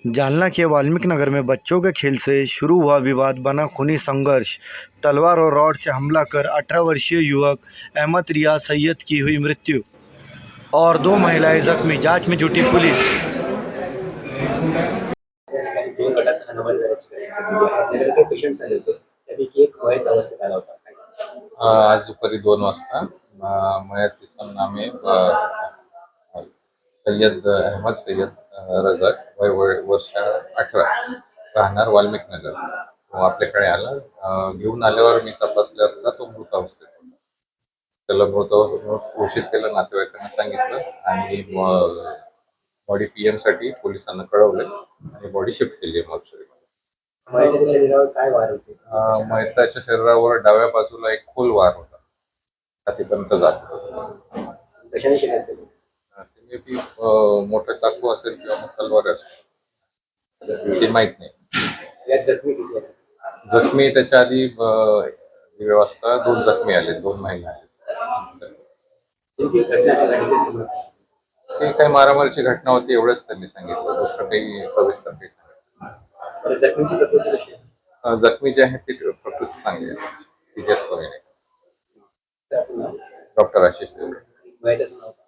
जालना के वाल्मीकि नगर में बच्चों के खेल से शुरू हुआ विवाद बना खूनी संघर्ष। तलवार और रॉड से हमला कर 18 वर्षीय युवक अहमद रियाज सैयद की हुई मृत्यु और 2 महिलाएं जख्मी। जांच में जुटी पुलिस। दोन गटात हनुमान करायची आपल्याकडे पेशंट्स आले होते त्यापैकी एक मयत अवस्थेत आला होता. काय सांगता? आज दुपारी 2 वाजता मयत इसम नामे सय्यद अहमद सय्यद रजाक वर्ष 18 राहणार वाल्मिक नगर तो आपल्याकडे आला. घेऊन आल्यावर मी तपासले असता तो मृत अवस्थेत होता. त्याला मृत घोषित केलं, नातेवाईकांना सांगितलं आणि बॉडी पीएम साठी पोलिसांना कळवले आणि बॉडी शिफ्ट केली आहे मॉर्चरीमध्ये. मयताच्या शरीरावर काय वार होते? मयताच्या शरीरावर डाव्या बाजूला एक खोल वार होता, छातीपर्यंत जात होता. कशाने केले असेल? ते मे मोठा चाकू असेल किंवा मग तलवार असेल ते माहित नाही. यात जखमी किती आहेत? जखमी त्याच्या आधी व्यवस्था 2 जखमी आले, 2 महिला आले. नेमकी घटना काय घडली ते समजतं? ते काही मारामारीची घटना होती एवढंच त्यांनी सांगितलं, दुसरं काही सविस्तर काही सांगितलं. बरं, जखमीची प्रकृती कशी आहे? जखमी जे आहेत ते प्रकृती चांगली आहे, सिरियस कोणी नाही. तर पुन्हा डॉक्टर आशिष देवरे. मयताचं नाव काय?